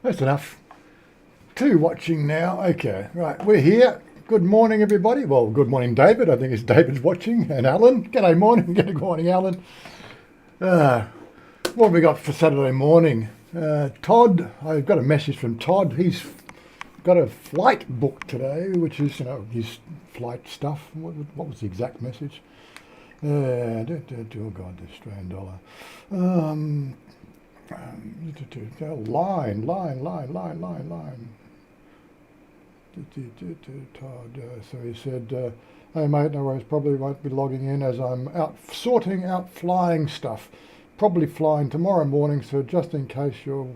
That's enough. 2 watching now. Okay, right, we're here. Good morning, everybody. Well, good morning, David. I think it's David's watching, and Alan. G'day morning. Good morning, Alan. What have we got for Saturday morning? Todd, I've got a message from Todd. He's got a flight booked today, which is, his flight stuff. What was the exact message? Oh God, the Australian dollar. Line. Todd. So he said, hey mate, no worries, probably won't be logging in as I'm out sorting out flying stuff. Probably flying tomorrow morning, so just in case the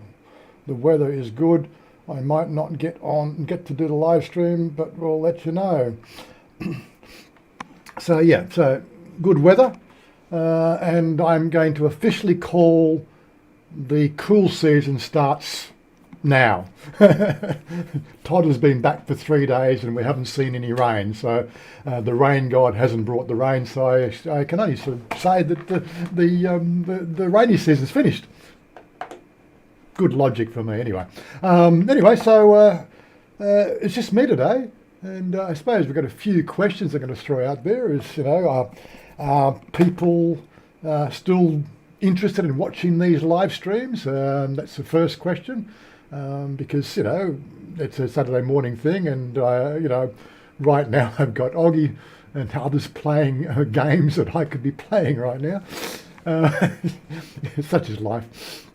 weather is good, I might not get to do the live stream, but we'll let you know. So good weather, and I'm going to officially call the cool season starts now. Todd has been back for 3 days and we haven't seen any rain, so the rain god hasn't brought the rain, so I can only sort of say that the rainy season's finished. Good logic for me anyway. So it's just me today, and I suppose we've got a few questions I'm going to throw out there. Are people still interested in watching these live streams? That's the first question. Because it's a Saturday morning thing, and right now I've got Oggy and others playing games that I could be playing right now. Such is life.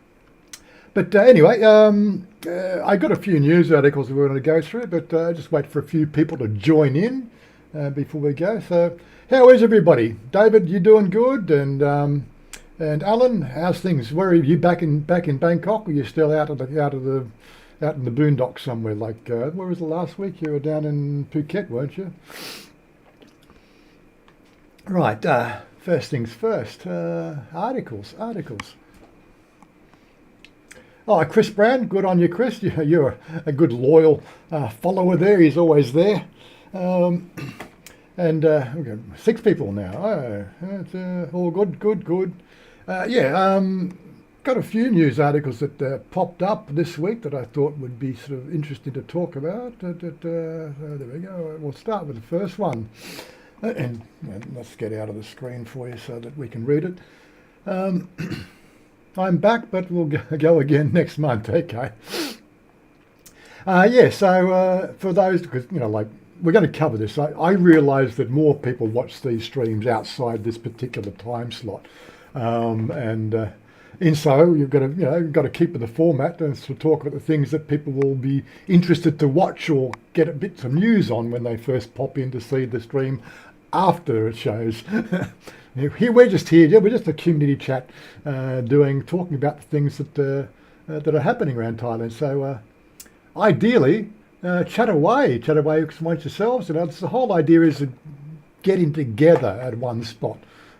But anyway, I got a few news articles we're going to go through, but just wait for a few people to join in before we go. So, how is everybody? David, you doing good? And Alan, how's things? Where are you? Back in Bangkok? Or are you still out in the boondocks somewhere? Like where was the last week? You were down in Phuket, weren't you? Right. First things first. Articles. Oh, Chris Brown. Good on you, Chris. You're a good loyal follower there. He's always there. And we've got 6 people now. Oh, it's all good. Got a few news articles that popped up this week that I thought would be sort of interesting to talk about. There we go. We'll start with the first one. And let's get out of the screen for you so that we can read it. I'm back, but we'll go again next month. Okay. So for those, because, we're going to cover this. I realise that more people watch these streams outside this particular time slot. And so you've got to keep with the format and to talk about the things that people will be interested to watch or get a bit of news on when they first pop in to see the stream after it shows. We're just a community chat, talking about the things that are happening around Thailand. So ideally, chat away amongst yourselves. The whole idea is getting together at one spot.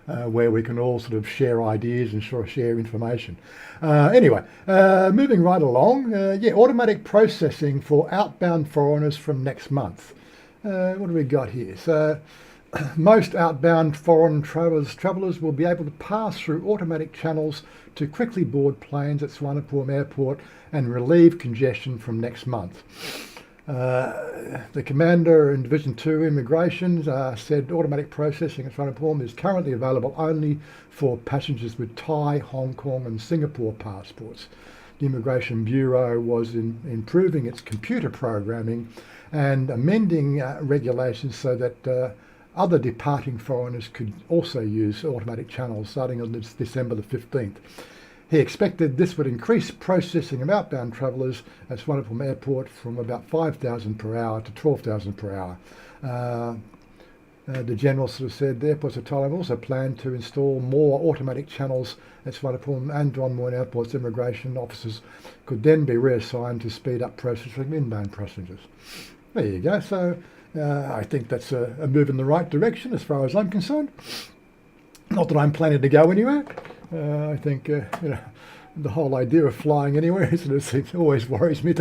Where we can all sort of share ideas and share information. Moving right along, automatic processing for outbound foreigners from next month. What do we got here? So most outbound foreign travellers will be able to pass through automatic channels to quickly board planes at Suvarnabhumi Airport and relieve congestion from next month. The commander in Division 2 Immigration said automatic processing at Suvarnabhumi is currently available only for passengers with Thai, Hong Kong and Singapore passports. The Immigration Bureau was improving its computer programming and amending regulations so that other departing foreigners could also use automatic channels starting on December the 15th. He expected this would increase processing of outbound travellers at Suvarnabhumi Airport from about 5,000 per hour to 12,000 per hour. The General sort of said the airports of Thailand also plan to install more automatic channels at Suvarnabhumi and Don Mueang airports. Immigration officers could then be reassigned to speed up processing of inbound passengers. There you go. So I think that's a move in the right direction as far as I'm concerned. Not that I'm planning to go anywhere. I think the whole idea of flying anywhere it always worries me.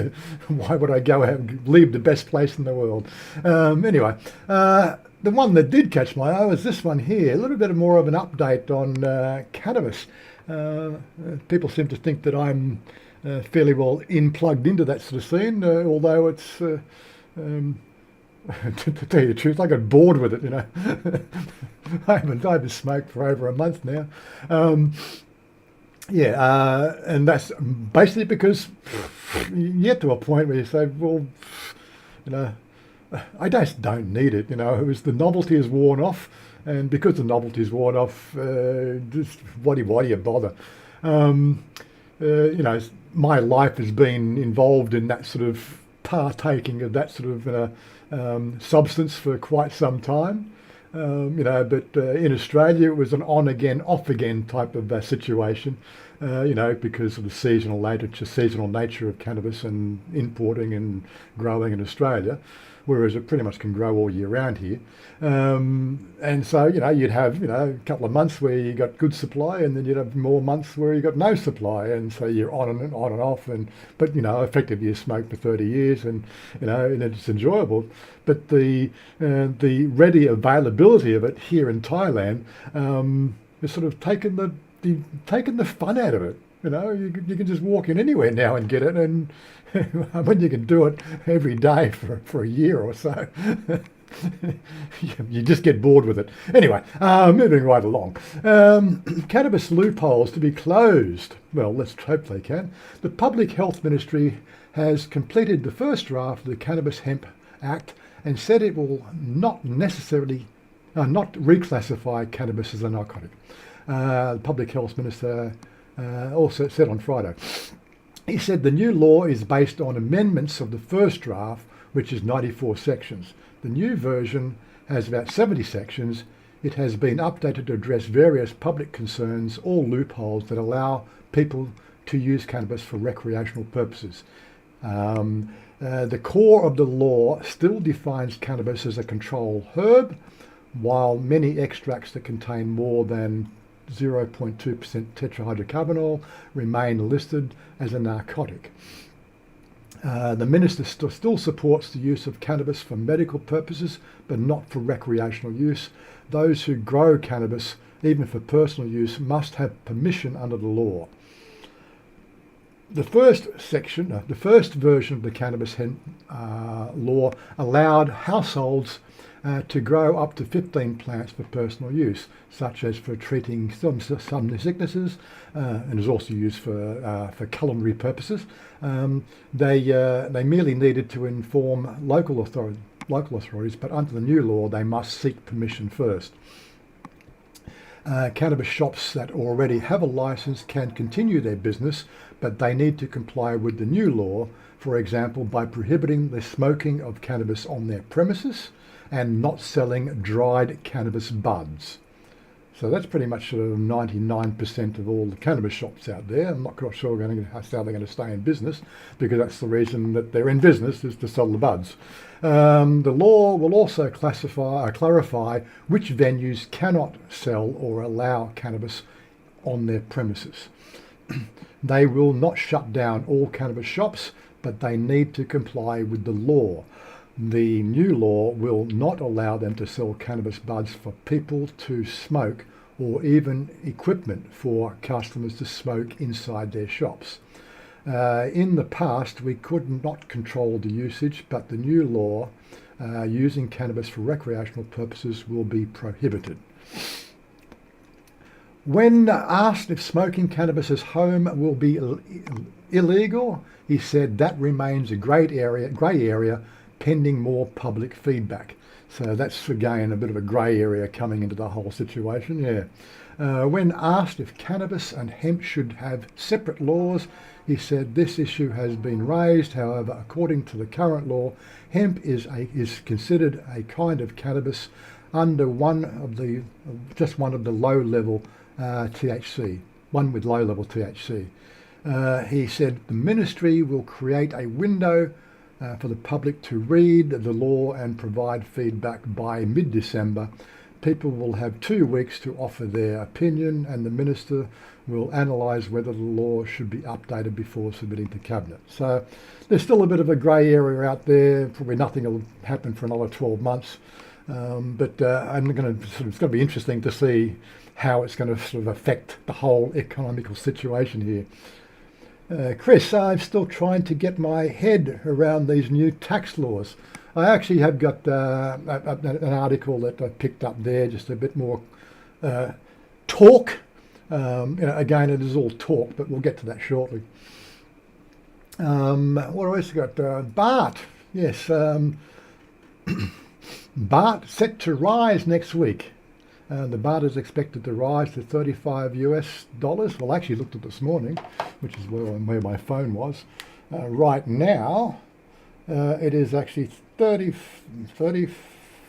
Why would I go and leave the best place in the world? The one that did catch my eye was this one here. A little bit more of an update on cannabis. People seem to think that I'm fairly well plugged into that sort of scene, although it's, to tell you the truth, I got bored with it, you know. I haven't smoked for over a month now. Um, and that's basically because you get to a point where you say, well, you know, I just don't need it. You know, it was the novelty is worn off, and because the novelty is worn off, just why do you bother? Um, you know, my life has been involved in that sort of partaking of that sort of substance for quite some time. You know, but in Australia it was an on again, off again type of situation. You know, because of the seasonal nature of cannabis and importing and growing in Australia, whereas it pretty much can grow all year round here. And so, you know, you'd have, you know, a couple of months where you got good supply, and then you'd have more months where you got no supply, and so you're on and off. And but you know, effectively you smoke for 30 years, and you know, and it's enjoyable. But the ready availability of it here in Thailand has sort of taken the fun out of it. You know, you can just walk in anywhere now and get it, and when you can do it every day for a year or so, you just get bored with it. Anyway, moving right along. Cannabis loopholes to be closed. Well, let's hope they can. The Public Health Ministry has completed the first draft of the Cannabis Hemp Act and said it will not reclassify cannabis as a narcotic. The Public Health Minister also said on Friday. He said the new law is based on amendments of the first draft, which is 94 sections. The new version has about 70 sections. It has been updated to address various public concerns or loopholes that allow people to use cannabis for recreational purposes. The core of the law still defines cannabis as a controlled herb, while many extracts that contain more than 0.2% tetrahydrocannabinol remain listed as a narcotic. The minister still supports the use of cannabis for medical purposes, but not for recreational use. Those who grow cannabis, even for personal use, must have permission under the law. The first version of the cannabis law allowed households to grow up to 15 plants for personal use, such as for treating some sicknesses, and is also used for culinary purposes. They merely needed to inform local authorities, but under the new law, they must seek permission first. Cannabis shops that already have a license can continue their business, but they need to comply with the new law, for example, by prohibiting the smoking of cannabis on their premises and not selling dried cannabis buds. So that's pretty much 99% of all the cannabis shops out there. I'm not quite sure how they're going to stay in business, because that's the reason that they're in business, is to sell the buds. The law will also clarify which venues cannot sell or allow cannabis on their premises. They will not shut down all cannabis shops, but they need to comply with the law. The new law will not allow them to sell cannabis buds for people to smoke, or even equipment for customers to smoke inside their shops. In the past, we could not control the usage, but the new law using cannabis for recreational purposes will be prohibited. When asked if smoking cannabis at home will be illegal, he said that remains a grey area pending more public feedback. So that's again a bit of a grey area coming into the whole situation. When asked if cannabis and hemp should have separate laws, he said this issue has been raised. However, according to the current law, hemp is considered a kind of cannabis under one of the low-level THC, one with low-level THC. He said the ministry will create a window for the public to read the law and provide feedback by mid-December. People will have 2 weeks to offer their opinion, and the minister will analyse whether the law should be updated before submitting to cabinet. So there's still a bit of a grey area out there. Probably nothing will happen for another 12 months. But it's going to be interesting to see how it's going to sort of affect the whole economical situation here. Chris, I'm still trying to get my head around these new tax laws. I actually have got an article that I picked up there, just a bit more talk. Again, it is all talk, but we'll get to that shortly. What else got? Bart, yes, Bart set to rise next week. The baht is expected to rise to 35 US dollars. Well, I actually looked at it this morning, which is where my phone was. Right now, it is actually 30,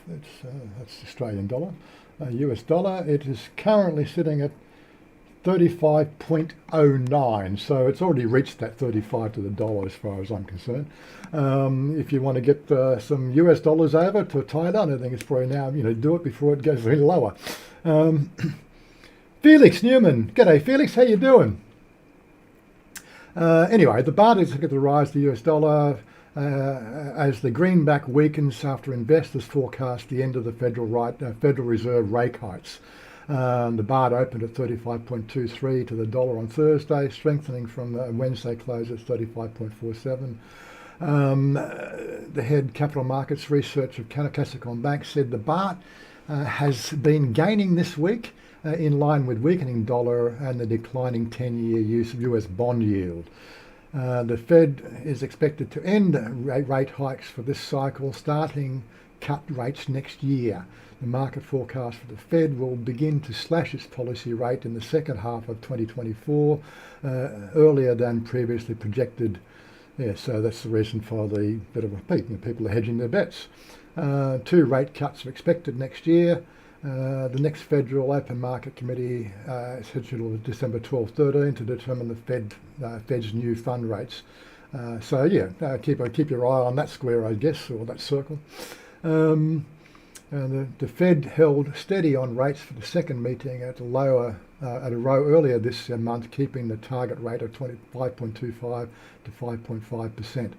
that's Australian dollar, US dollar. It is currently sitting at 35.09, so it's already reached that 35 to the dollar as far as I'm concerned. If you want to get some US dollars over to Thailand, I think it's probably now, do it before it goes any lower. Felix Newman, g'day Felix, how you doing? Anyway, the baht is going to rise the US dollar as the greenback weakens after investors forecast the end of the Federal Reserve rate hikes. The baht opened at 35.23 to the dollar on Thursday, strengthening from the Wednesday close at 35.47. The head capital markets research of Cannabis Bank said the baht has been gaining this week in line with weakening dollar and the declining 10-year US bond yield. The Fed is expected to end rate hikes for this cycle, starting cut rates next year. The market forecast for the Fed will begin to slash its policy rate in the second half of 2024, earlier than previously projected. Yeah, so that's the reason for the bit of a peak. People are hedging their bets. 2 rate cuts are expected next year. The next Federal Open Market Committee is scheduled December 12-13 to determine the Fed's new fund rates. Keep your eye on that square, I guess, or that circle. The Fed held steady on rates for the second meeting at a row earlier this month, keeping the target rate of 5.25 to 5.5%.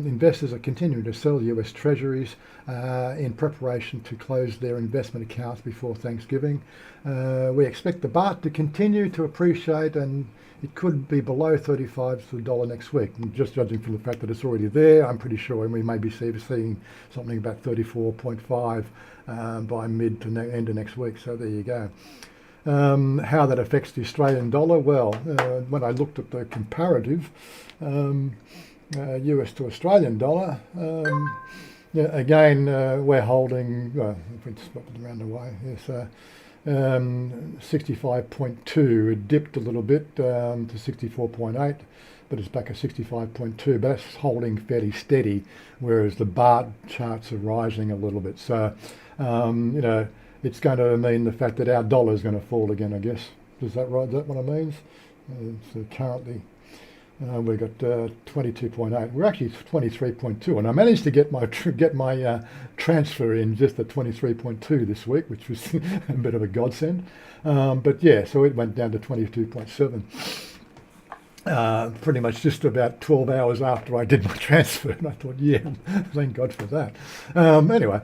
Investors are continuing to sell US Treasuries in preparation to close their investment accounts before Thanksgiving. We expect the baht to continue to appreciate, and it could be below 35 to the dollar next week. And just judging from the fact that it's already there, I'm pretty sure we may be seeing something about 34.5 by mid to end of next week. So there you go. How that affects the Australian dollar? Well, when I looked at the comparative US to Australian dollar, again, we're holding, if we swap it around the way, yes, 65.2. It dipped a little bit to 64.8, but it's back at 65.2. But that's holding fairly steady, whereas the baht charts are rising a little bit. So, it's going to mean the fact that our dollar is going to fall again, I guess. Is that right? Is that what it means? So currently, we've got 22.8. We're actually 23.2, and I managed to get my transfer in just at 23.2 this week, which was a bit of a godsend. But yeah, so it went down to 22.7. Pretty much just about 12 hours after I did my transfer, and I thought, yeah, thank God for that. Anyway.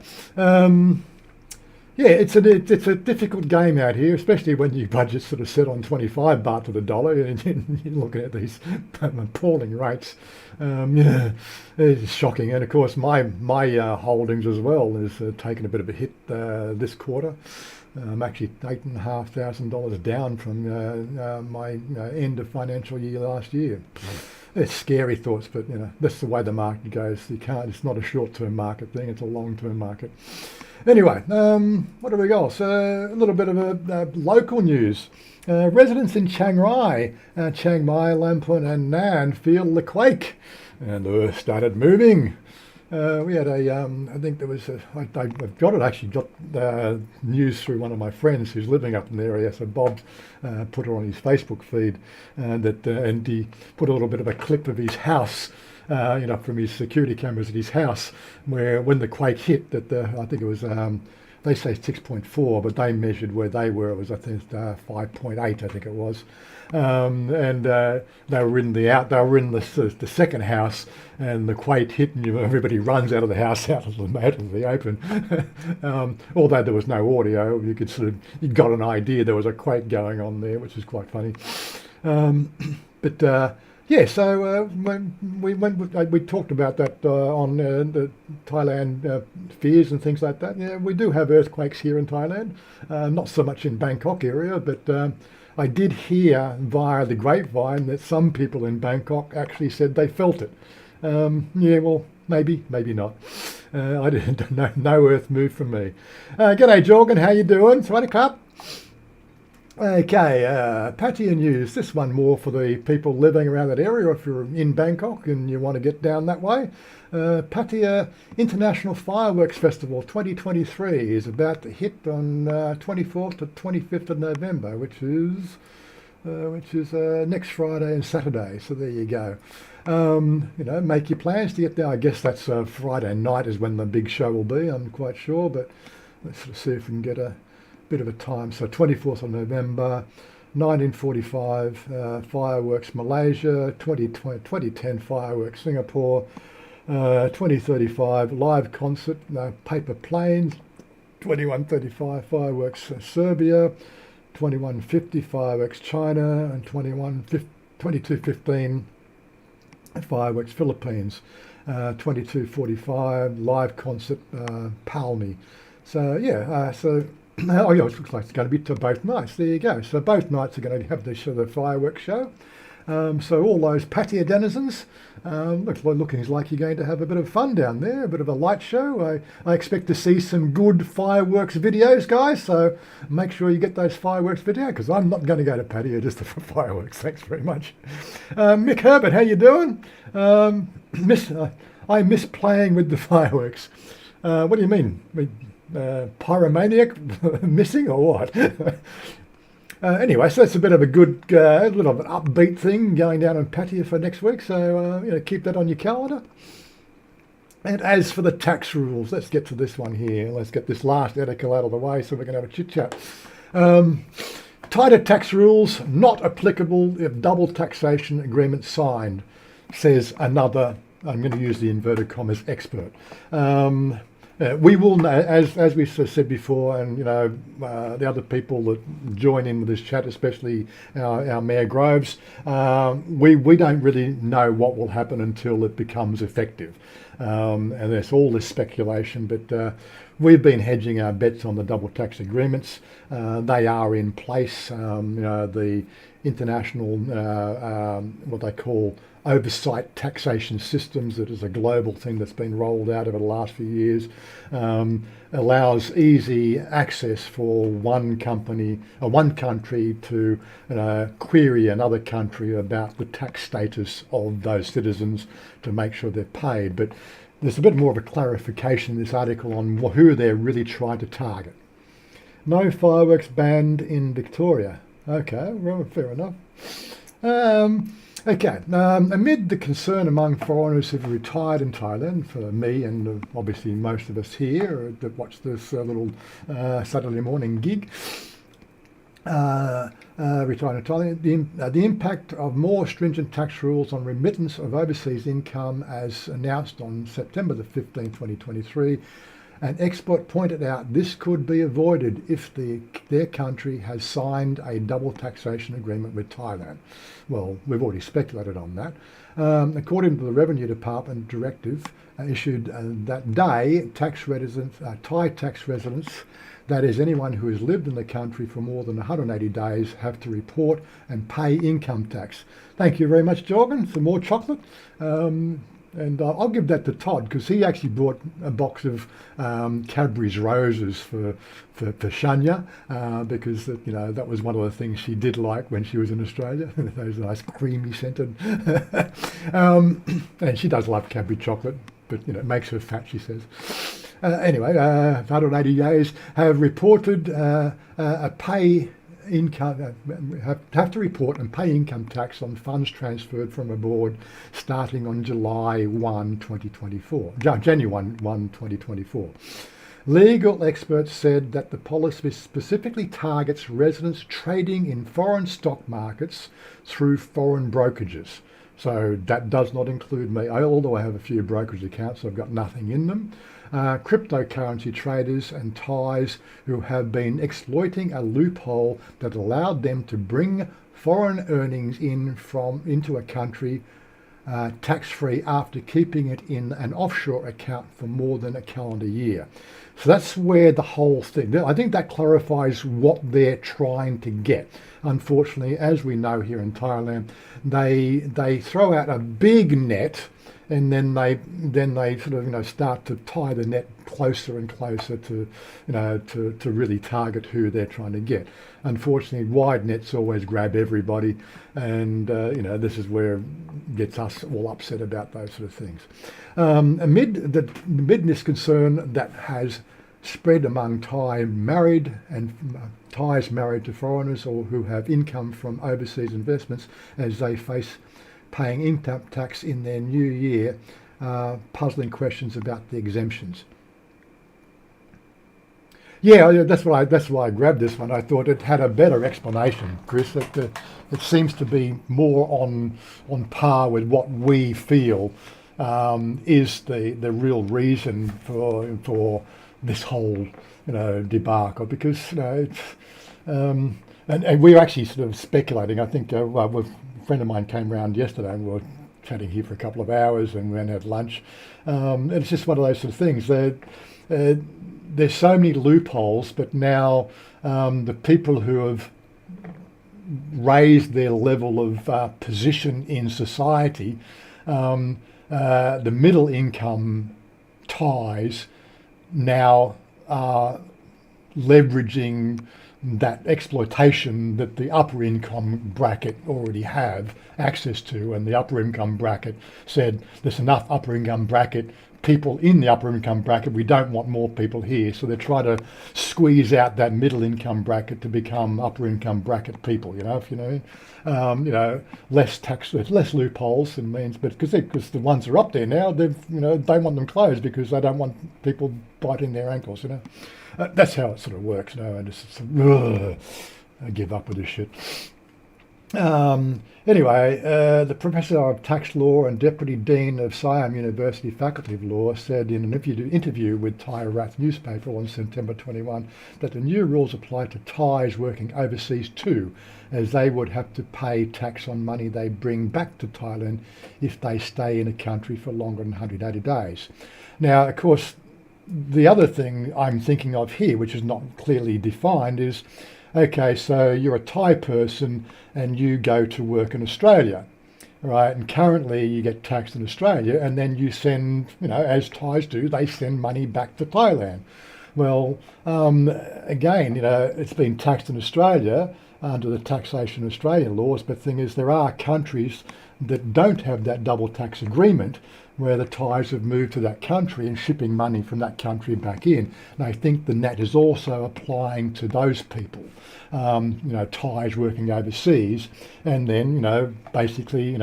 Yeah, it's a difficult game out here, especially when your budget's sort of set on 25 baht to the dollar, and you're looking at these appalling rates. It's shocking. And of course, my holdings as well is taken a bit of a hit this quarter. I'm actually $8,500 down from my end of financial year last year. It's scary thoughts, but that's the way the market goes. It's not a short-term market thing; it's a long-term market. Anyway, what have we got? So a little bit of local news. Residents in Chiang Mai, Lampun and Nan feel the quake, and the earth started moving. We had I think there was I've got news through one of my friends who's living up in the area. So Bob put it on his Facebook feed, and he put a little bit of a clip of his house. From his security cameras at his house, where when the quake hit, I think it was, they say 6.4, but they measured where they were. It was, I think, 5.8. I think it was, and they were in the second house, and the quake hit, and everybody runs out of the house, out of the open. Although there was no audio, you got an idea there was a quake going on there, which is quite funny. But Yeah, so when we talked about that on the Thailand fears and things like that. Yeah, we do have earthquakes here in Thailand, not so much in Bangkok area, but I did hear via the grapevine that some people in Bangkok actually said they felt it. Yeah, well, maybe, maybe not. I didn't know. No earth moved from me. G'day, Jorgen. How you doing? Swaddy Club. Okay, Pattaya news. This one more for the people living around that area. If you're in Bangkok and you want to get down that way, Pattaya International Fireworks Festival 2023 is about to hit on 24th to 25th of November, which is next Friday and Saturday. So there you go. Make your plans to get there. I guess that's Friday night is when the big show will be. I'm quite sure, but let's sort of see if we can get a bit of a time. So 24th of November, 1945 fireworks Malaysia, 2010 fireworks Singapore, 2035 live concert paper planes, 2135 fireworks Serbia, 2150 fireworks China, and 2215 fireworks Philippines, 2245 live concert Palmy. So yeah, oh yeah, it looks like it's going to be to both nights. There you go. So both nights are going to have the fireworks show. So all those Pattaya denizens, looking like you're going to have a bit of fun down there, a bit of a light show. I expect to see some good fireworks videos, guys. So make sure you get those fireworks videos, because I'm not going to go to Pattaya just for fireworks. Thanks very much. Mick Herbert, how you doing? I miss playing with the fireworks. What do you mean? Pyromaniac missing or what? Anyway, so that's a bit of a good, little of an upbeat thing going down in Pattaya for next week. So keep that on your calendar. And as for the tax rules, let's get to this one here. Let's get this last article out of the way so we can have a chit chat. Tighter tax rules not applicable if double taxation agreement signed, says another. I'm going to use the inverted commas expert. We will know, as we said before, and the other people that join in with this chat, especially our Mayor Groves, we don't really know what will happen until it becomes effective, and there's all this speculation. But we've been hedging our bets on the double tax agreements. They are in place. The international, what they call oversight taxation systems, that is a global thing that's been rolled out over the last few years, allows easy access for one country to query another country about the tax status of those citizens to make sure they're paid. But there's a bit more of a clarification in this article on who they're really trying to target. No fireworks banned in Victoria. Okay, well, fair enough. Amid the concern among foreigners who've retired in Thailand, for me and obviously most of us here that watch this little Saturday morning gig, retired in Thailand, the impact of more stringent tax rules on remittance of overseas income, as announced on September the 15th, 2023, an expert pointed out this could be avoided if their country has signed a double taxation agreement with Thailand. Well, we've already speculated on that. According to the Revenue Department directive issued that day, Thai tax residents, that is anyone who has lived in the country for more than 180 days, have to report and pay income tax. Thank you very much, Jorgen, for more chocolate. And I'll give that to Todd, because he actually brought a box of Cadbury's roses for Shania, because that was one of the things she did like when she was in Australia. Those nice creamy scented. And she does love Cadbury chocolate, but it makes her fat, she says. Anyway, 180 days have reported a pay income have to report and pay income tax on funds transferred from abroad starting on January 1, 2024. Legal experts said that the policy specifically targets residents trading in foreign stock markets through foreign brokerages. So that does not include me, although I have a few brokerage accounts, I've got nothing in them. Cryptocurrency traders and Thais who have been exploiting a loophole that allowed them to bring foreign earnings into a country tax-free after keeping it in an offshore account for more than a calendar year. So that's where the whole thing, I think that clarifies what they're trying to get. Unfortunately, as we know here in Thailand, they throw out a big net, and then they sort of start to tie the net closer and closer to to really target who they're trying to get. Unfortunately, wide nets always grab everybody, and this is where it gets us all upset about those sort of things. Amid this concern that has spread among Thais married to foreigners or who have income from overseas investments as they face paying income tax in their new year, puzzling questions about the exemptions. Yeah, that's why I grabbed this one. I thought it had a better explanation, Chris. It seems to be more on par with what we feel is the real reason for this whole debacle, because it's and we were actually sort of speculating. I think a friend of mine came round yesterday and we were chatting here for a couple of hours and we went and had lunch. And it's just one of those sort of things. There's so many loopholes, but now the people who have raised their level of position in society, the middle income Thais now are leveraging that exploitation that the upper income bracket already have access to, and the upper income bracket said there's enough upper income bracket people in the upper income bracket, we don't want more people here, so they try to squeeze out that middle income bracket to become upper income bracket people, less tax, less loopholes, and means, but because the ones that are up there now, they want them closed because they don't want people biting their ankles, that's how it sort of works, and just I give up with this shit. Anyway, the Professor of Tax Law and Deputy Dean of Siam University Faculty of Law said in an interview with Thai Rat newspaper on September 21 that the new rules apply to Thais working overseas too, as they would have to pay tax on money they bring back to Thailand if they stay in a country for longer than 180 days. Now, of course, the other thing I'm thinking of here, which is not clearly defined, is okay, so you're a Thai person and you go to work in Australia, right? And currently you get taxed in Australia, and then you send, as Thais do, they send money back to Thailand. Well, again, it's been taxed in Australia under the Taxation Australia laws, but the thing is, there are countries that don't have that double tax agreement, where the Thais have moved to that country and shipping money from that country back in. And I think the net is also applying to those people, Thais working overseas, and then, basically,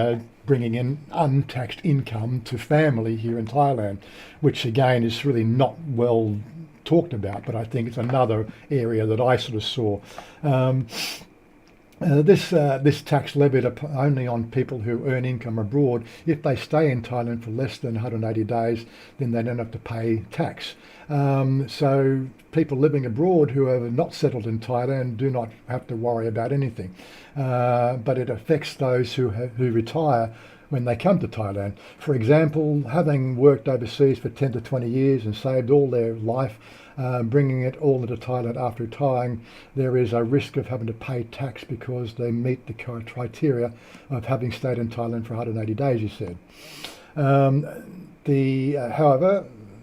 bringing in untaxed income to family here in Thailand, which again is really not well talked about, but I think it's another area that I sort of saw. This tax levied only on people who earn income abroad. If they stay in Thailand for less than 180 days, then they don't have to pay tax. So people living abroad who are not settled in Thailand do not have to worry about anything. But it affects those who retire when they come to Thailand. For example, having worked overseas for 10 to 20 years and saved all their life, bringing it all into Thailand after retiring, there is a risk of having to pay tax because they meet the criteria of having stayed in Thailand for 180 days, he said. However,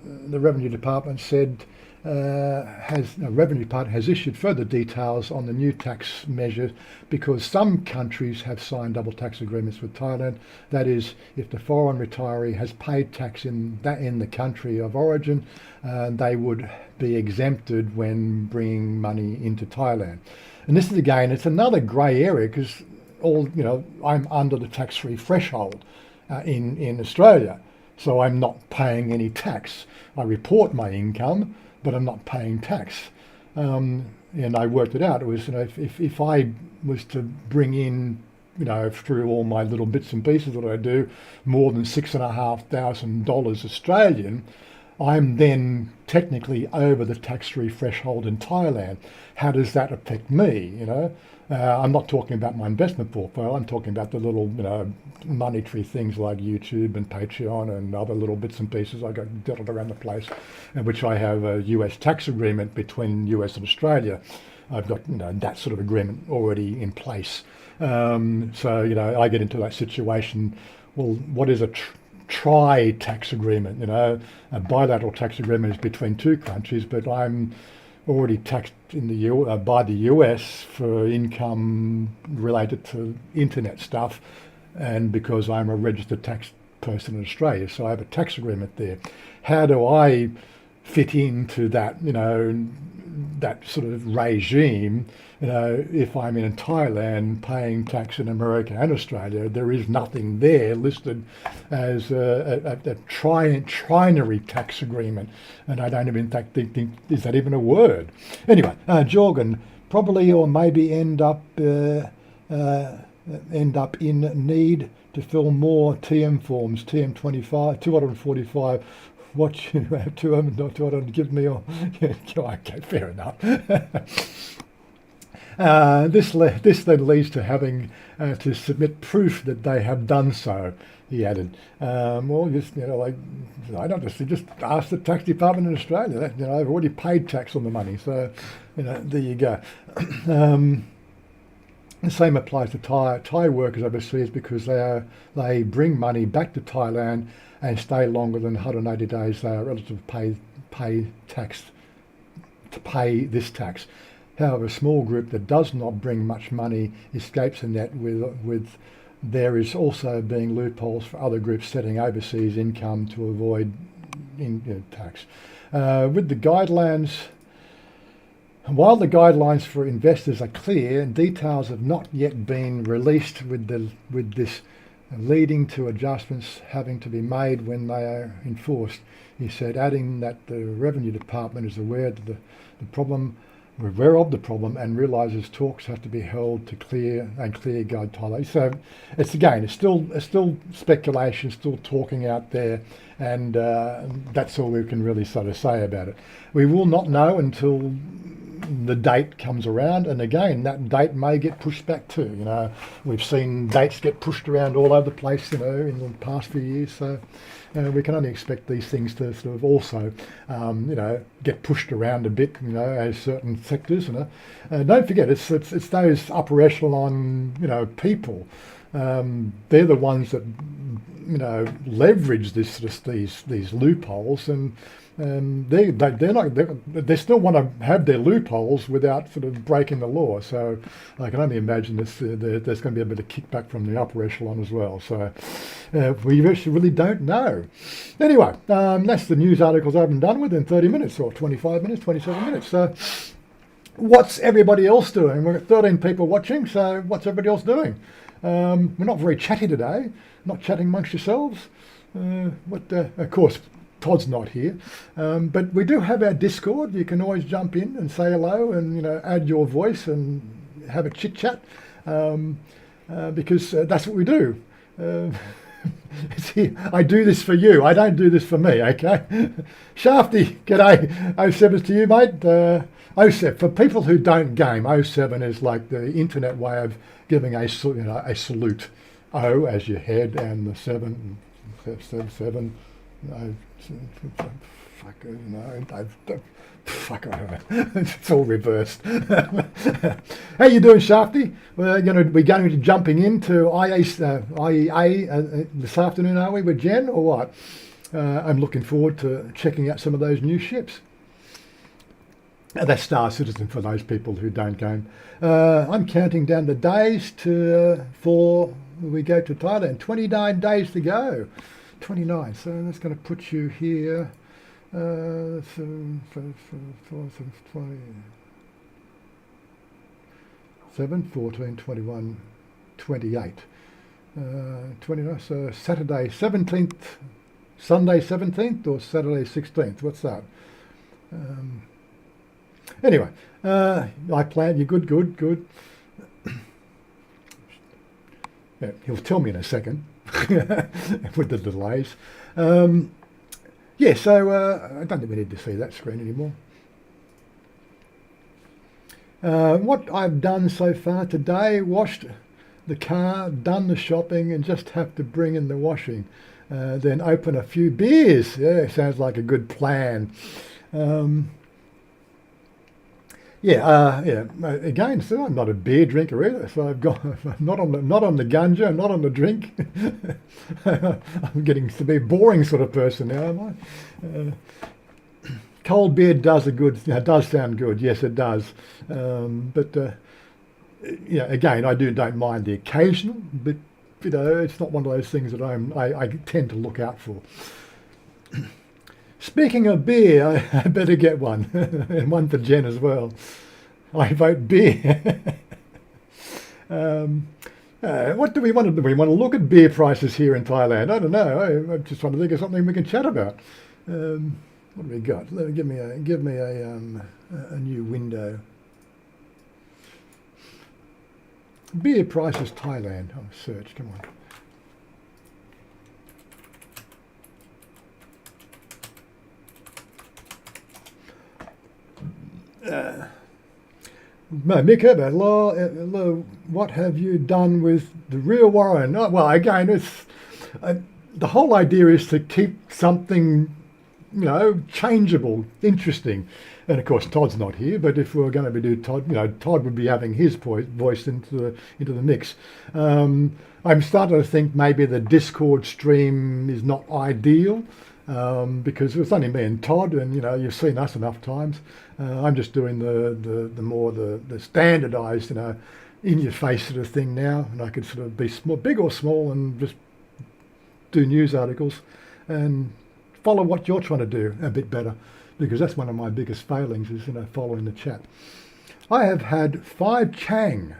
the Revenue Department said Revenue Department has issued further details on the new tax measures because some countries have signed double tax agreements with Thailand. That is, if the foreign retiree has paid tax in the country of origin, they would be exempted when bringing money into Thailand. And this is, again, it's another grey area because I'm under the tax-free threshold in Australia, so I'm not paying any tax. I report my income, but I'm not paying tax. And I worked it out. It was, if I was to bring in, through all my little bits and pieces that I do, more than $6,500 Australian, I'm then technically over the tax-free threshold in Thailand. How does that affect me? I'm not talking about my investment portfolio. I'm talking about the little, monetary things like YouTube and Patreon and other little bits and pieces I got dotted around the place, in which I have a US tax agreement between US and Australia. I've got, that sort of agreement already in place. So, I get into that situation. Well, what is a tri-tax agreement? A bilateral tax agreement is between two countries, but I'm already taxed in the by the US for income related to internet stuff, and because I'm a registered tax person in Australia, so I have a tax agreement there. How do I fit into that, that sort of regime? If I'm in Thailand paying tax in America and Australia, there is nothing there listed as a trinary tax agreement, and I don't even think is that even a word? Anyway, Jorgen, probably or maybe end up in need to fill more TM forms, TM 245. What you have 200 give me? Okay, fair enough. This then leads to having to submit proof that they have done so, he added. Well, just, I don't just ask the tax department in Australia. I've already paid tax on the money, so, there you go. The same applies to Thai workers overseas, because they bring money back to Thailand and stay longer than 180 days. They are eligible to pay this tax. However, a small group that does not bring much money escapes the net with there is also being loopholes for other groups setting overseas income to avoid tax. With the guidelines, while the guidelines for investors are clear, details have not yet been released with this leading to adjustments having to be made when they are enforced, he said, adding that the Revenue Department is aware of the problem and realises talks have to be held to clear guide Thailand. So it's still speculation, still talking out there, and that's all we can really sort of say about it. We will not know until the date comes around, and again, that date may get pushed back too. We've seen dates get pushed around all over the place, in the past few years. So we can only expect these things to sort of also, get pushed around a bit, as certain sectors. Don't forget, it's those upper echelon, people. They're the ones that, leverage these loopholes, and they still want to have their loopholes without sort of breaking the law. So I can only imagine there's going to be a bit of kickback from the upper echelon as well. So we actually really don't know. Anyway, that's the news articles I've been done with in 30 minutes or 25 minutes, 27 minutes. So what's everybody else doing? We've got 13 people watching, so what's everybody else doing? We're not very chatty today, not chatting amongst yourselves. Of course, Todd's not here, but we do have our Discord. You can always jump in and say hello and add your voice and have a chit chat, because that's what we do. See, I do this for you. I don't do this for me. Okay, Shafty, g'day. 07's to you, mate. 07 for people who don't game. 07 is like the internet way of giving a salute. O as your head, and the 7. No, fuck, I don't know. It's all reversed. How you doing, Shafty? We're going to be jumping into IEA this afternoon, are we, with Jen, or what? I'm looking forward to checking out some of those new ships. That's Star Citizen for those people who don't game. I'm counting down the days for we go to Thailand. 29 days to go. 29. So that's going to put you here. 7, 14, 21, 28. 29. So Saturday 17th, Sunday 17th, or Saturday 16th. What's that? Anyway, I plan. You good. Yeah, he'll tell me in a second with the delays. Yeah, so I don't think we need to see that screen anymore. What I've done so far today, washed the car, done the shopping, and just have to bring in the washing. Then open a few beers. Yeah, sounds like a good plan. Um, yeah. Again, so I'm not a beer drinker either. So I've got not on the ganja, not on the drink. I'm getting to be a boring sort of person now, am I? Cold beer does does sound good. Yes, it does. But yeah, again, don't mind the occasional, but it's not one of those things that I tend to look out for. Speaking of beer, I better get one, and one for Jen as well. I vote beer. What do we want to do? We want to look at beer prices here in Thailand. I don't know. I'm just trying to think of something we can chat about. What have we got? Give me a new window. Beer prices Thailand. Oh, search. Come on. Mika, what have you done with the real Warren? Oh, well, again, it's the whole idea is to keep something, changeable, interesting. And of course, Todd's not here, but if we were going to do Todd, Todd would be having his voice into the mix. I'm starting to think maybe the Discord stream is not ideal. Because it's only me and Todd, and you've seen us enough times. I'm just doing the more standardised, in your face sort of thing now, and I could sort of be small, big or small, and just do news articles and follow what you're trying to do a bit better, because that's one of my biggest failings is following the chat. I have had 5 Chang,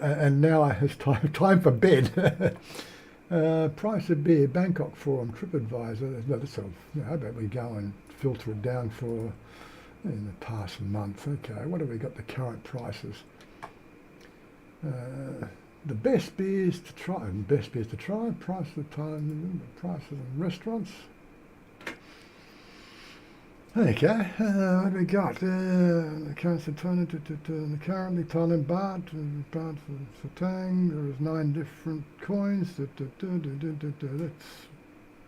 and now I have time for bed. Price of beer, Bangkok Forum, TripAdvisor. How about we go and filter it down for in the past month? Okay, what have we got? The current prices. The best beers to try. Price of time. Prices of restaurants. Okay, what have we got? The currency currently Thailand baht for Tang. There is 9 different coins. That's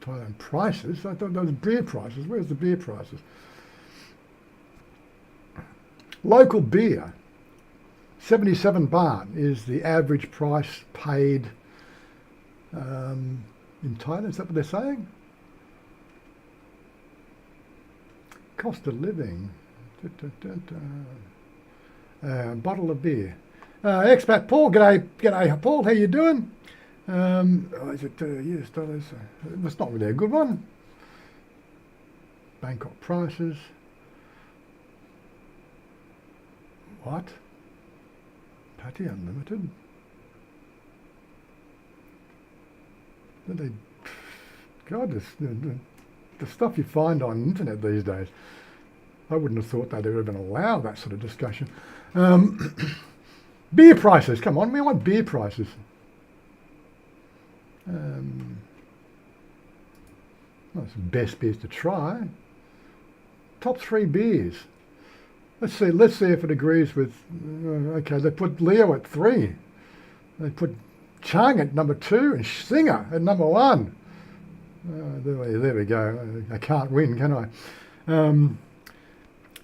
Thailand prices. I thought those beer prices. Where's the beer prices? Local beer, 77 baht is the average price paid in Thailand. Is that what they're saying? Cost of living, bottle of beer. Expat Paul, g'day Paul, how you doing? Is it US dollars? It's not really a good one. Bangkok prices. What? Patty Unlimited? God, the stuff you find on the internet these days. I wouldn't have thought they'd ever even allow that sort of discussion. Beer prices, come on, we want beer prices. That's the best beers to try. Top 3 beers. Let's see if it agrees with, okay, they put Leo at 3. They put Chang at number 2 and Singer at number 1. There we go. I can't win, can I?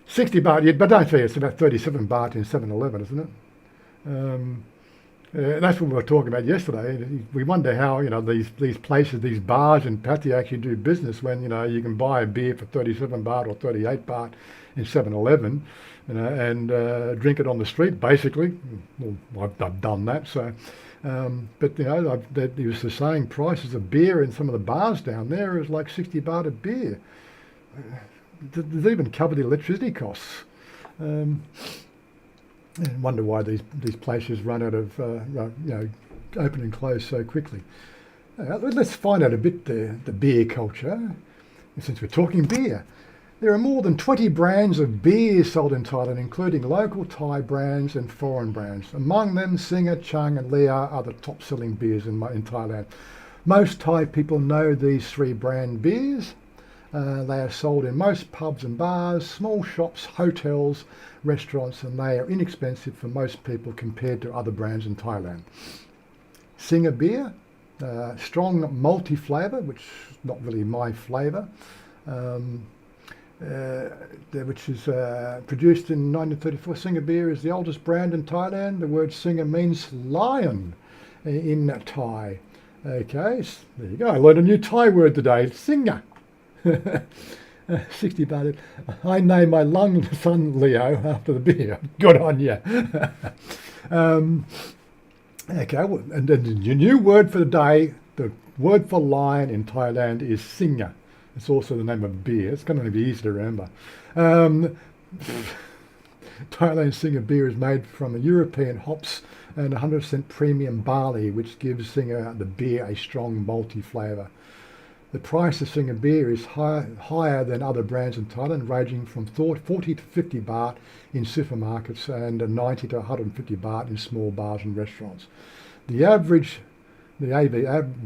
60 baht, yeah, but don't say it's about 37 baht in 7-Eleven, isn't it? That's what we were talking about yesterday. We wonder how these places, these bars in Pattaya actually do business when you can buy a beer for 37 baht or 38 baht in 7-Eleven, and drink it on the street basically. Well, I've done that, so. But he was saying prices of beer in some of the bars down there is like 60 baht a beer. Does even cover the electricity costs. And wonder why these places run out of open and close so quickly. Let's find out a bit the beer culture. Since we're talking beer, there are more than 20 brands of beer sold in Thailand, including local Thai brands and foreign brands. Among them, Singer, Chang and Lea are the top-selling beers in Thailand. Most Thai people know these 3 brand beers. They are sold in most pubs and bars, small shops, hotels, restaurants, and they are inexpensive for most people compared to other brands in Thailand. Singer beer, strong malty flavour, which is not really my flavour, which is produced in 1934. Singer beer is the oldest brand in Thailand. The word Singer means lion in Thai. Okay, there you go. I learned a new Thai word today, Singer. 60 baht. I named my son Leo after the beer. Good on you. Okay, well, and then the new word for the day, the word for lion in Thailand is Singer. It's also the name of beer. It's going to be easy to remember. Thailand Singer beer is made from European hops and 100% premium barley, which gives Singer the beer a strong malty flavour. The price of Singer beer is higher than other brands in Thailand, ranging from 40 to 50 baht in supermarkets and 90 to 150 baht in small bars and restaurants. The average, the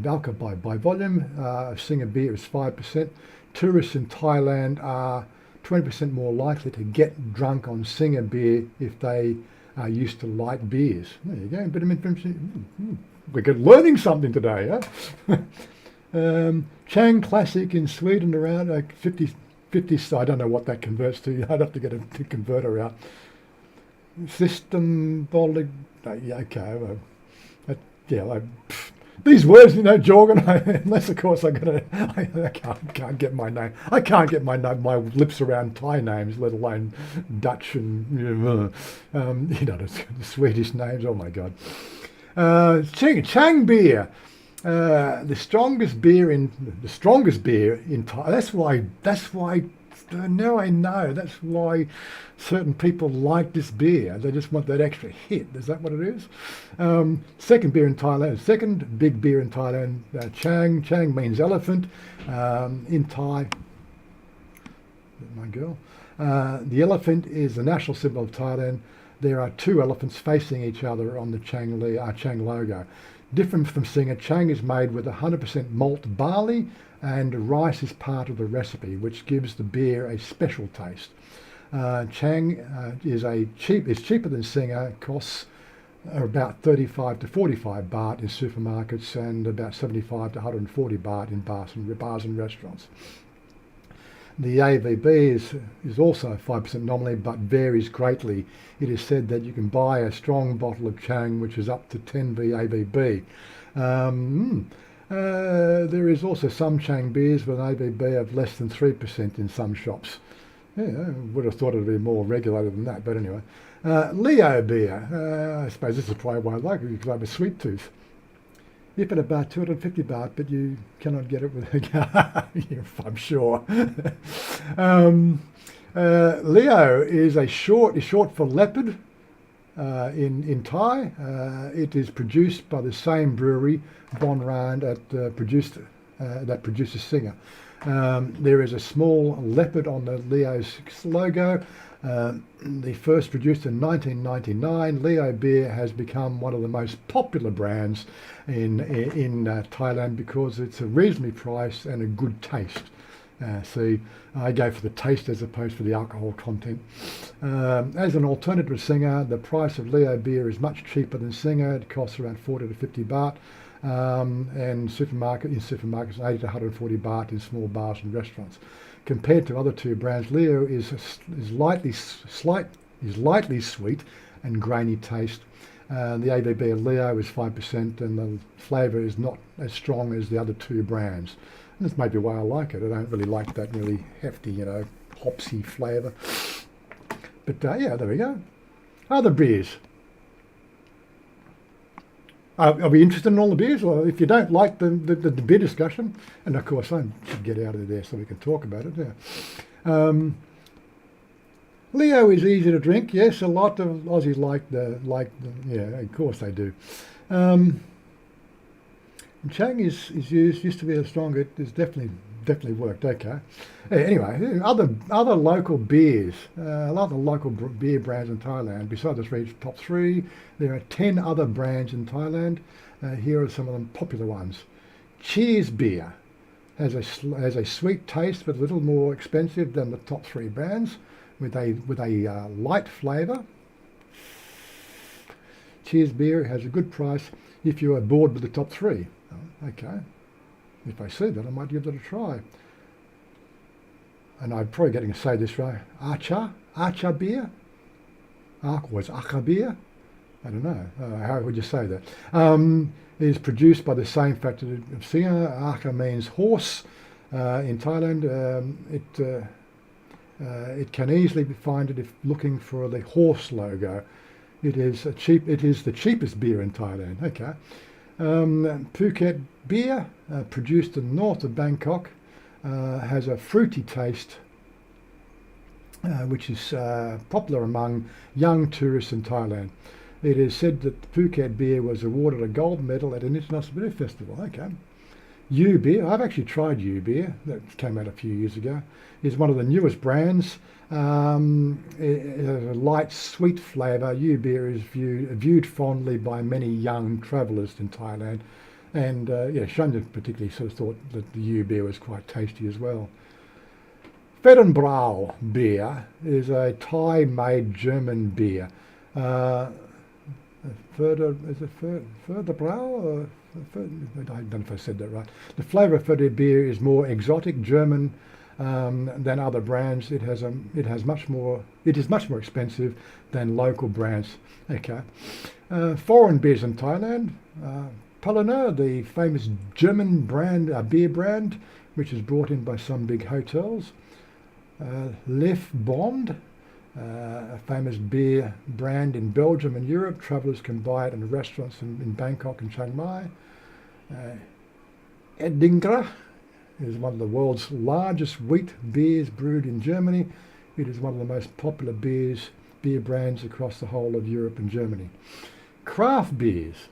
alcohol by volume of Singer beer is 5%. Tourists in Thailand are 20% more likely to get drunk on Singer beer if they are used to light beers. There you go. But I mean, we're learning something today, huh? Chang Classic in Sweden around 50, I don't know what that converts to. I'd have to get a converter out. System bottling, yeah, okay. These words, Jorgen, unless of course I can't get my name. I can't get my lips around Thai names, let alone Dutch and the Swedish names. Oh my God. Chang beer. The strongest beer in Thailand. That's why now I know. That's why certain people like this beer. They just want that extra hit. Is that what it is? Second beer in Thailand. Second big beer in Thailand. Chang. Chang means elephant in Thai. My girl. The elephant is the national symbol of Thailand. There are two elephants facing each other on the Chang logo. Different from Singer, Chang is made with 100% malt barley, and rice is part of the recipe, which gives the beer a special taste. Chang is cheaper than Singer, costs about 35 to 45 baht in supermarkets and about 75 to 140 baht in bars and restaurants. The AVB is also 5% nominally, but varies greatly. It is said that you can buy a strong bottle of Chang, which is up to 10 AVB. There is also some Chang beers with an AVB of less than 3% in some shops. Yeah, I would have thought it would be more regulated than that, but anyway. Leo beer. I suppose this is probably why I like it, because I have a sweet tooth. You pay about 250 baht, but you cannot get it with I'm sure. Leo is short for leopard in Thai. It is produced by the same brewery, Bon Rand, that produces Singer. There is a small leopard on the Leo's logo. The first produced in 1999, Leo beer has become one of the most popular brands in Thailand because it's a reasonably priced and a good taste. See, I go for the taste as opposed to the alcohol content. As an alternative to Singer, the price of Leo beer is much cheaper than Singer. It costs around 40 to 50 baht. And in supermarkets 80 to 140 baht in small bars and restaurants. Compared to other two brands, Leo is lightly sweet and grainy taste. The ABB of Leo is 5%, and the flavour is not as strong as the other two brands. And that's maybe why I like it. I don't really like that really hefty, hopsy flavour. But yeah, there we go. Other beers. Are we interested in all the beers? Or if you don't like the beer discussion, and of course I should get out of there so we can talk about it. Yeah. Leo is easy to drink. Yes, a lot of Aussies like the yeah, of course they do. Chang is used to be a stronger. It's definitely worked. Okay. Anyway, other local beers. A lot of local beer brands in Thailand. Besides the three top three, there are 10 other brands in Thailand. Here are some of the popular ones. Cheers beer has a sweet taste, but a little more expensive than the top three brands, with a light flavour. Cheers beer has a good price if you are bored with the top three. Oh, okay, if I see that, I might give that a try. And I'm probably getting to say this right. Archer beer, was Acha beer. I don't know. How would you say that? Is produced by the same factory of Singer. Archer means horse. In Thailand, it can easily be found if looking for the horse logo. It is the cheapest beer in Thailand. Okay. PopeKael beer, produced in the north of Bangkok, has a fruity taste, which is popular among young tourists in Thailand. It is said that the PopeKael beer was awarded a gold medal at an international beer festival. Okay. U beer, I've actually tried U beer, that came out a few years ago, is one of the newest brands. It has a light, sweet flavour. U beer is viewed fondly by many young travellers in Thailand. And Shunja particularly sort of thought that the U beer was quite tasty as well. Feddenbrau beer is a Thai-made German beer. Feddenbrau? I don't know if I said that right. The flavour of Fedder beer is more exotic, German than other brands. It is much more expensive than local brands. Okay. Foreign beers in Thailand. Paulaner, the famous German beer brand, which is brought in by some big hotels. Lef Bond, a famous beer brand in Belgium and Europe. Travellers can buy it in restaurants in Bangkok and Chiang Mai. Edingra is one of the world's largest wheat beers brewed in Germany. It is one of the most popular beer brands across the whole of Europe and Germany. Craft beers.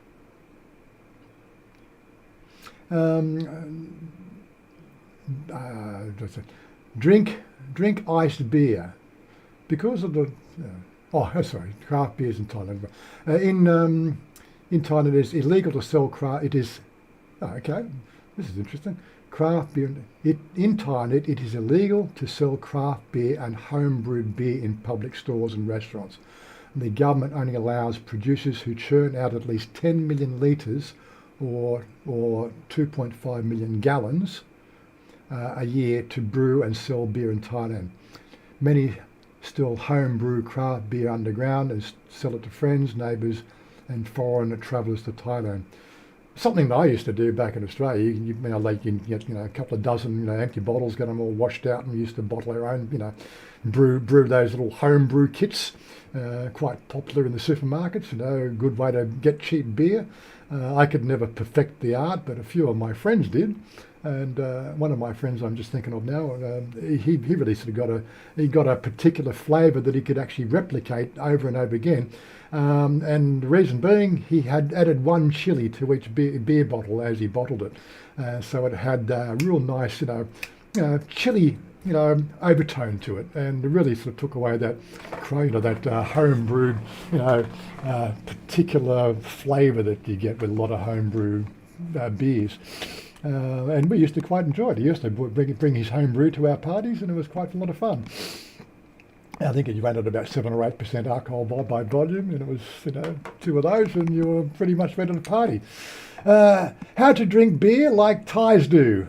Drink iced beer. Because of the craft beers in Thailand. In Thailand, it is illegal to sell craft. It is okay. This is interesting. Craft beer in Thailand, it is illegal to sell craft beer and homebrewed beer in public stores and restaurants. And the government only allows producers who churn out at least 10 million litres or 2.5 million gallons a year to brew and sell beer in Thailand. Many still homebrew craft beer underground and sell it to friends, neighbours and foreign travellers to Thailand. Something that I used to do back in Australia. You get a couple of dozen empty bottles, get them all washed out, and we used to bottle our own, brew those little homebrew kits. Quite popular in the supermarkets. A good way to get cheap beer. I could never perfect the art, but a few of my friends did. And one of my friends I'm just thinking of now, he really sort of got a particular flavour that he could actually replicate over and over again. And the reason being, he had added one chili to each beer bottle as he bottled it. So it had a real nice, chili, overtone to it, and it really sort of took away that, that home-brewed, particular flavour that you get with a lot of home-brewed beers. And we used to quite enjoy it. He used to bring his home brew to our parties, and it was quite a lot of fun. I think it ran at about 7 or 8% alcohol by volume, and it was, two of those, and you were pretty much ready to party. How to drink beer like Thais do.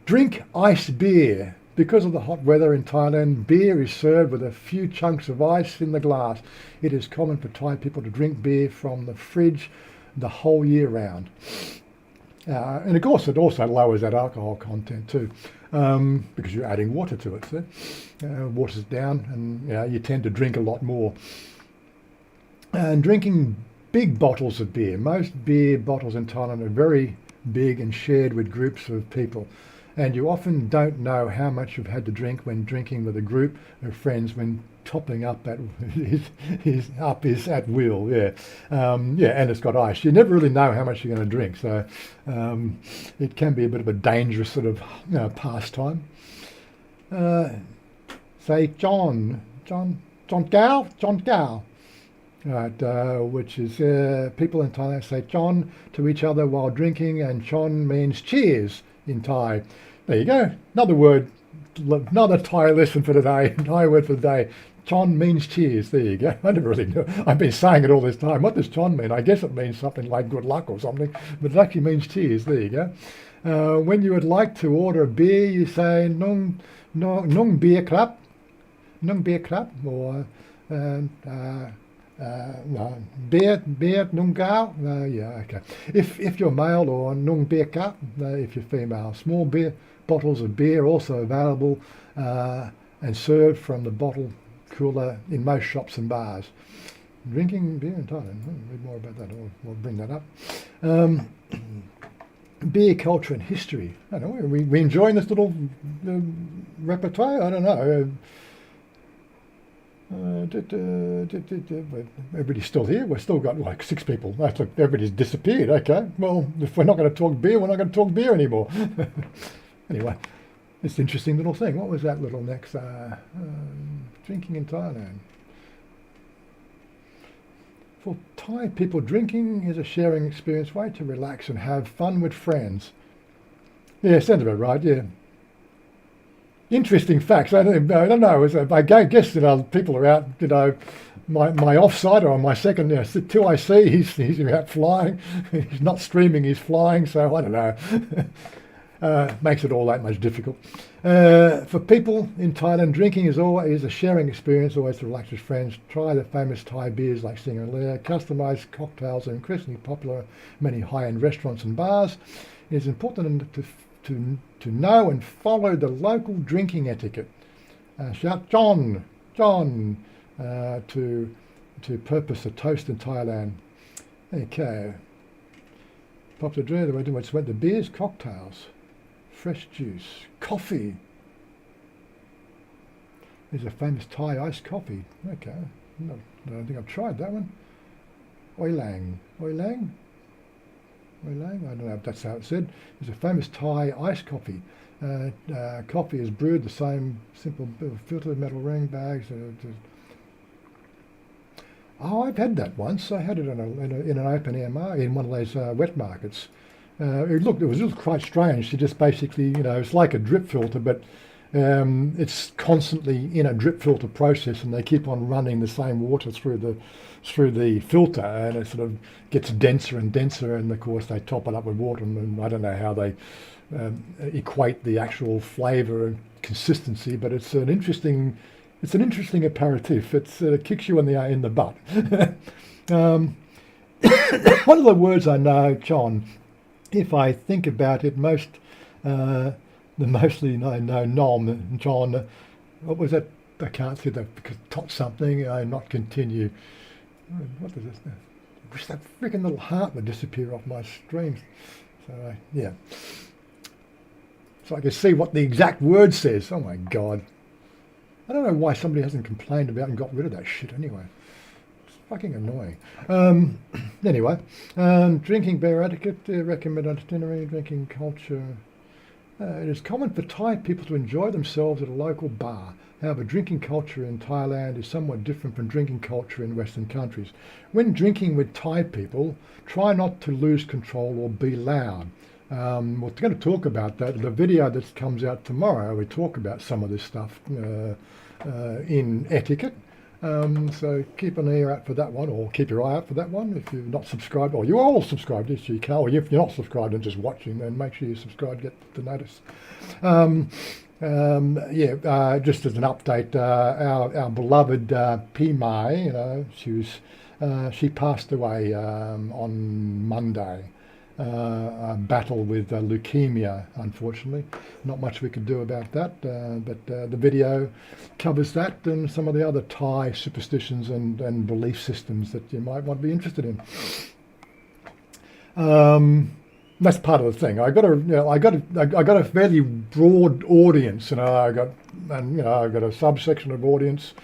Drink iced beer. Because of the hot weather in Thailand, beer is served with a few chunks of ice in the glass. It is common for Thai people to drink beer from the fridge the whole year round. And of course, it also lowers that alcohol content too, because you're adding water to it. So water's down, and you tend to drink a lot more. And drinking big bottles of beer. Most beer bottles in Thailand are very big and shared with groups of people. And you often don't know how much you've had to drink when drinking with a group of friends when topping up is at will, and it's got ice. You never really know how much you're going to drink, so it can be a bit of a dangerous sort of pastime. Say John Gao, right, which is people in Thailand say John to each other while drinking, and Chon means cheers in Thai. There you go. Another word, another Thai lesson for today. Thai word for the day. Chon means cheers. There you go. I never really knew. I've been saying it all this time. What does chon mean? I guess it means something like good luck or something, but it actually means cheers. There you go. When you would like to order a beer, you say nung beer club, or no, beer nung gao. Yeah, okay. If you're male, or nung beer cup, if you're female. Small beer bottles of beer also available and served from the bottle cooler in most shops and bars. Drinking beer in Thailand. I'll read more about that. We'll bring that up. Beer culture and history. I don't know. We enjoying this little repertoire? I don't know. Everybody's still here. We've still got like 6 people. That's like everybody's disappeared. Okay. Well, if we're not going to talk beer, we're not going to talk beer anymore. Anyway, it's an interesting little thing. What was that little next? Drinking in Thailand. For Thai people, drinking is a sharing experience, way to relax and have fun with friends. Yeah, sounds about right. Yeah. Interesting facts. I don't know. I guess people are out. My offside or on my second. Till I see he's out flying. He's not streaming. He's flying. So I don't know. Makes it all that much difficult. For people in Thailand, drinking is always a sharing experience, always to relax with friends. Try the famous Thai beers like Sing and Lair. Customized cocktails are increasingly popular in many high-end restaurants and bars. It is important to know and follow the local drinking etiquette. Shout John to purpose a toast in Thailand. Okay. Popular drink, the beers, cocktails. Fresh juice, coffee. There's a famous Thai iced coffee. Okay, no, I don't think I've tried that one. Oi lang. I don't know if that's how it's said. There's a famous Thai iced coffee. Coffee is brewed the same simple filtered metal ring bags. I've had that once. I had it in an open air in one of those wet markets. It was quite strange to just basically, it's like a drip filter, but it's constantly in a drip filter process, and they keep on running the same water through the filter, and it sort of gets denser and denser, and of course they top it up with water, and I don't know how they equate the actual flavour and consistency, but it's an interesting aperitif. It kicks you in the butt. One of the words I know, John. If I think about it, mostly I know Nom, John, what was that? I can't see that because tot something, not continue. What is this? I wish that freaking little heart would disappear off my screen. So, yeah. So I can see what the exact word says. Oh my God. I don't know why somebody hasn't complained about and got rid of that shit anyway. Fucking annoying. Anyway, drinking beer etiquette, recommended itinerary, drinking culture. It is common for Thai people to enjoy themselves at a local bar. However, drinking culture in Thailand is somewhat different from drinking culture in Western countries. When drinking with Thai people, try not to lose control or be loud. We're going to talk about that. The video that comes out tomorrow, we talk about some of this stuff in etiquette. So keep an ear out for that one, or keep your eye out for that one if you're not subscribed, or you're all subscribed, yes you can, or if you're not subscribed and just watching, then make sure you subscribe, get the notice. Just as an update, our beloved Pimai, she passed away on Monday. A battle with leukemia, unfortunately. Not much we could do about that, but the video covers that and some of the other Thai superstitions and belief systems that you might want to be interested in. That's part of the thing. I got a fairly broad audience, I got a subsection of audience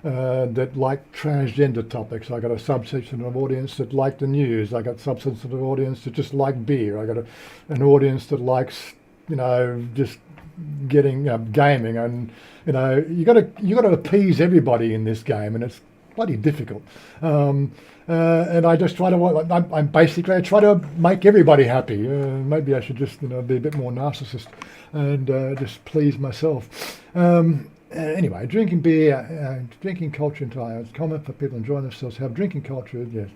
that like transgender topics. I got a subsection of audience that like the news. I got subsection of audience that just like beer. I got an audience that likes, just getting gaming, and you got to appease everybody in this game, and it's bloody difficult. And I just try to, I try to make everybody happy. Maybe I should just, be a bit more narcissist and just please myself. Anyway, drinking beer, drinking culture in Thailand. It's common for people enjoying themselves, have drinking culture. Yes,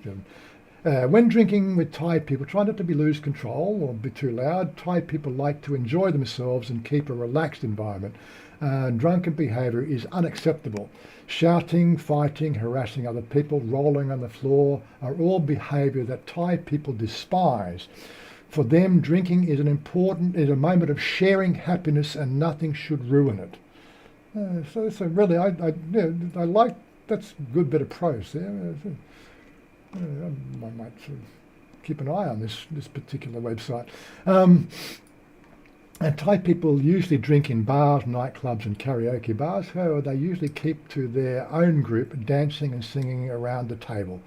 when drinking with Thai people, try not to lose control or be too loud. Thai people like to enjoy themselves and keep a relaxed environment. Drunken behaviour is unacceptable. Shouting, fighting, harassing other people, rolling on the floor are all behaviour that Thai people despise. For them, drinking is a moment of sharing happiness, and nothing should ruin it. So really, I like, that's a good bit of prose there. I might sort of keep an eye on this particular website. And Thai people usually drink in bars, nightclubs and karaoke bars. However, they usually keep to their own group, dancing and singing around the table.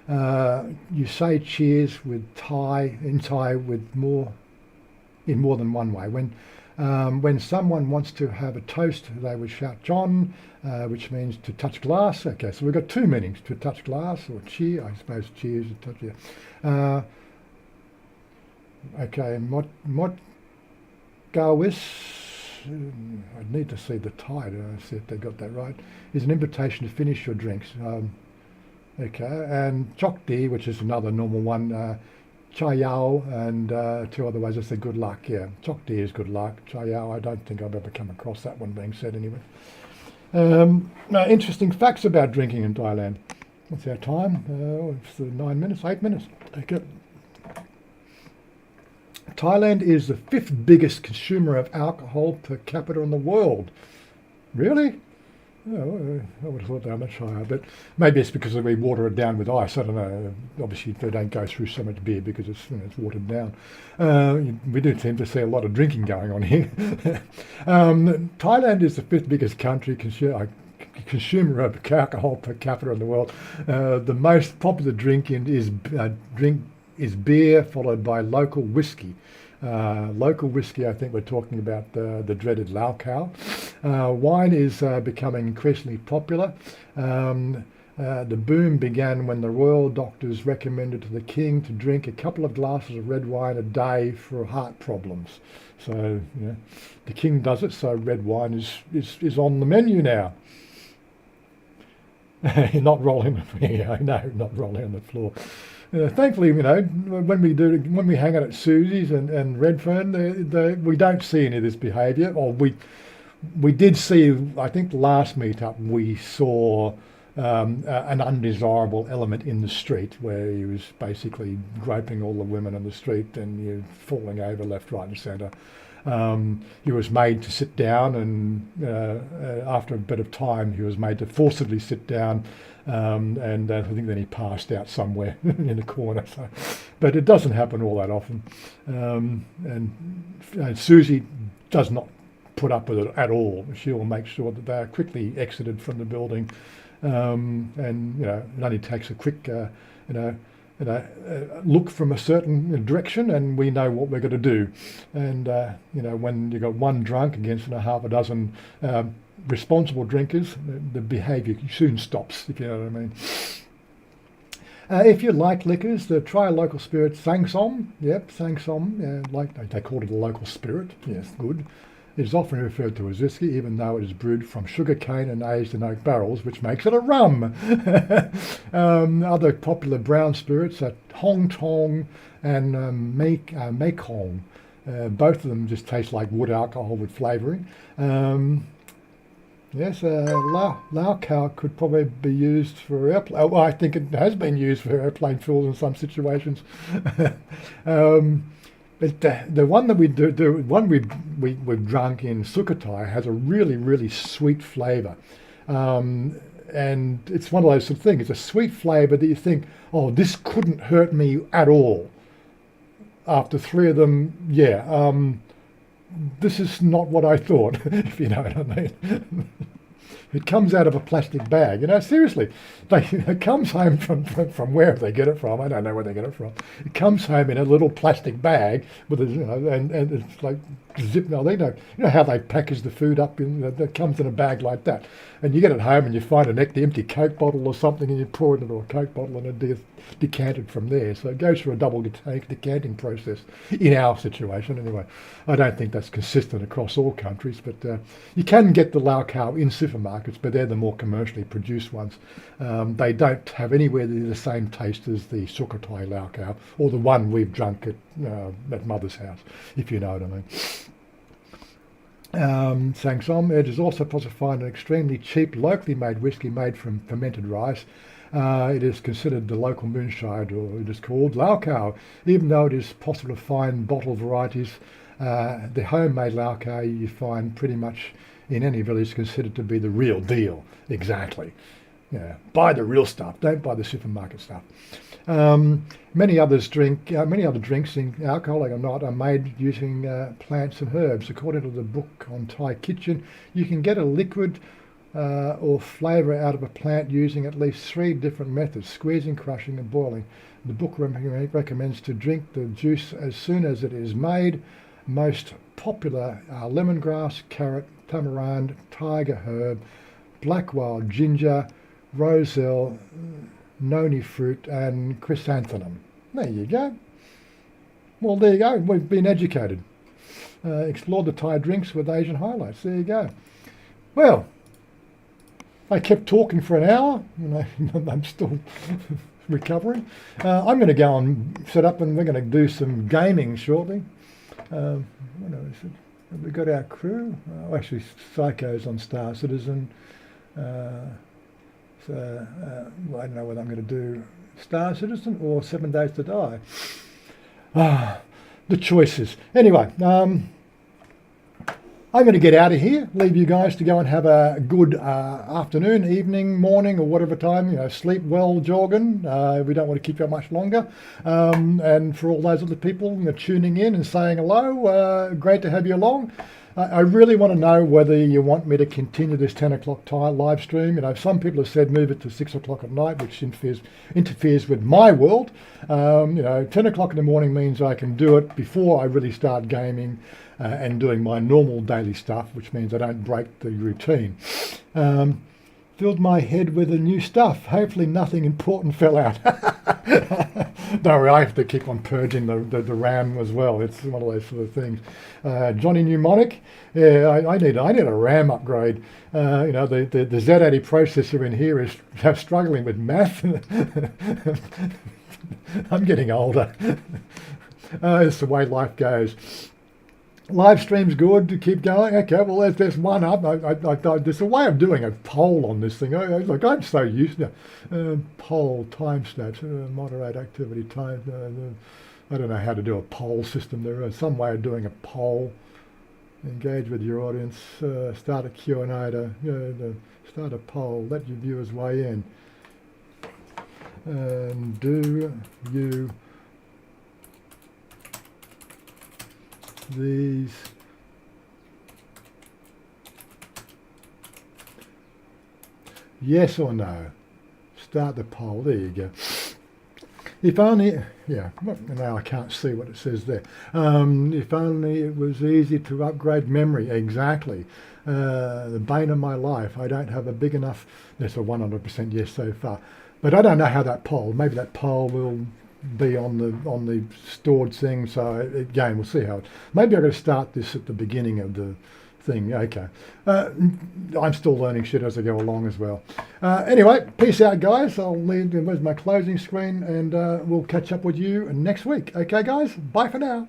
You say cheers in Thai in more than one way. When someone wants to have a toast, they would shout John, which means to touch glass. Okay, so we've got two meanings, to touch glass or cheer. I suppose cheers to touch, yeah. Okay, Mot Gawis, I need to see the Thai to see if they got that right, is an invitation to finish your drinks. Okay, and Chokdi, which is another normal one, Chayao, and two other ways I say good luck. Yeah, Chokdi is good luck. Chayao, I don't think I've ever come across that one being said anyway. Now, interesting facts about drinking in Thailand. What's our time? It's 9 minutes, 8 minutes. Okay. Thailand is the 5th biggest consumer of alcohol per capita in the world. Really? Oh, I would have thought they were much higher, but maybe it's because we water it down with ice. I don't know. Obviously, they don't go through so much beer because it's watered down. We do tend to see a lot of drinking going on here. Thailand is the 5th biggest country consumer of alcohol per capita in the world. The most popular drink is beer, followed by local whiskey. Local whiskey, I think we're talking about the dreaded Lao. Wine is becoming increasingly popular. The boom began when the royal doctors recommended to the king to drink a couple of glasses of red wine a day for heart problems. So the king does it, so red wine is on the menu now. You're not rolling. I know, not rolling on the floor. Thankfully, when we hang out at Susie's and Redfern, we don't see any of this behaviour. Or we did see, I think last meetup, we saw an undesirable element in the street where he was basically groping all the women on the street and falling over left, right and centre. He was made to sit down, and after a bit of time he was made to forcibly sit down, and I think then he passed out somewhere in the corner. So, but it doesn't happen all that often, and Susie does not put up with it at all. She will make sure that they are quickly exited from the building, and it only takes a quick look from a certain direction, and we know what we're going to do. And when you've got one drunk against half a dozen responsible drinkers, the behaviour soon stops, if you know what I mean. If you like liquors, try a local spirit, Sangsom. Yep, Sangsom. Like they call it a local spirit. Yes, good. It is often referred to as whiskey, even though it is brewed from sugar cane and aged in oak barrels, which makes it a rum. Other popular brown spirits are Hong Tong and Mekong. Both of them just taste like wood alcohol with flavouring. Yes, Lao Khao could probably be used for airplane. Well, I think it has been used for airplane fuels in some situations. But the one that we do one we've drunk in Sukhothai has a really, really sweet flavour. And it's one of those sort of things. It's a sweet flavour that you think, oh, this couldn't hurt me at all. After 3 of them, this is not what I thought, if you know what I mean. It comes out of a plastic bag. Seriously, it comes home from wherever they get it from. I don't know where they get it from. It comes home in a little plastic bag with and it's like zip. No, they know. You know how they package the food up that comes in a bag like that. And you get it home and you find an empty Coke bottle or something, and you pour it into a Coke bottle and it gets decanted from there. So it goes through a double decanting process in our situation anyway. I don't think that's consistent across all countries, but you can get the lau khao in supermarkets, but they're the more commercially produced ones. They don't have anywhere near the same taste as the Sukhothai lau khao or the one we've drunk at Mother's house, if you know what I mean. Sangsom, it is also possible to find an extremely cheap locally made whisky made from fermented rice. It is considered the local moonshine, or it is called lau khao, even though it is possible to find bottled varieties. The homemade lau khao you find pretty much in any village considered to be the real deal. Exactly. Buy the real stuff. Don't buy the supermarket stuff. Many other drinks, alcoholic or not, are made using plants and herbs. According to the book on Thai kitchen, you can get a liquid or flavour out of a plant using at least 3 different methods: squeezing, crushing and boiling. The book recommends to drink the juice as soon as it is made. Most popular are lemongrass, carrot, tamarind, tiger herb, black wild ginger, roselle, noni fruit and chrysanthemum. There you go. Well, there you go. We've been educated. Explored the Thai drinks with Asian highlights. There you go. Well, I kept talking for an hour. I'm still recovering. I'm going to go and set up, and we're going to do some gaming shortly. Have we got our crew? Actually, Psycho's on Star Citizen. So I don't know whether I'm going to do Star Citizen or 7 Days to Die. The choices. Anyway, I'm going to get out of here, leave you guys to go and have a good afternoon, evening, morning, or whatever time. Sleep well, jogging. We don't want to keep you up much longer. And for all those other people tuning in and saying hello, great to have you along. I really want to know whether you want me to continue this 10 o'clock live stream. Some people have said move it to 6 o'clock at night, which interferes with my world. 10 o'clock in the morning means I can do it before I really start gaming and doing my normal daily stuff, which means I don't break the routine. Filled my head with the new stuff. Hopefully nothing important fell out. Don't worry, I have to keep on purging the RAM as well. It's one of those sort of things. Johnny Mnemonic, yeah, I need a RAM upgrade. The Z80 processor in here is struggling with math. I'm getting older. It's the way life goes. Live stream's good to keep going. Okay, well, there's one up. There's a way of doing a poll on this thing. I'm so used to poll, time stats, moderate activity, time. I don't know how to do a poll system. There is some way of doing a poll. Engage with your audience. Start a Q&A start a poll. Let your viewers weigh in. And do you these yes or no? Start the poll. There you go. If only, yeah, now I can't see what it says there. If only it was easy to upgrade memory. Exactly. The bane of my life. I don't have a big enough, that's a 100% yes so far. But I don't know how that poll, maybe that poll will be on the stored thing. So again, we'll see how maybe I'm going to start this at the beginning of the thing. Okay. I'm still learning shit as I go along as well. Anyway, peace out, guys. I'll leave, there's my closing screen, and we'll catch up with you next week. Okay, guys? Bye for now.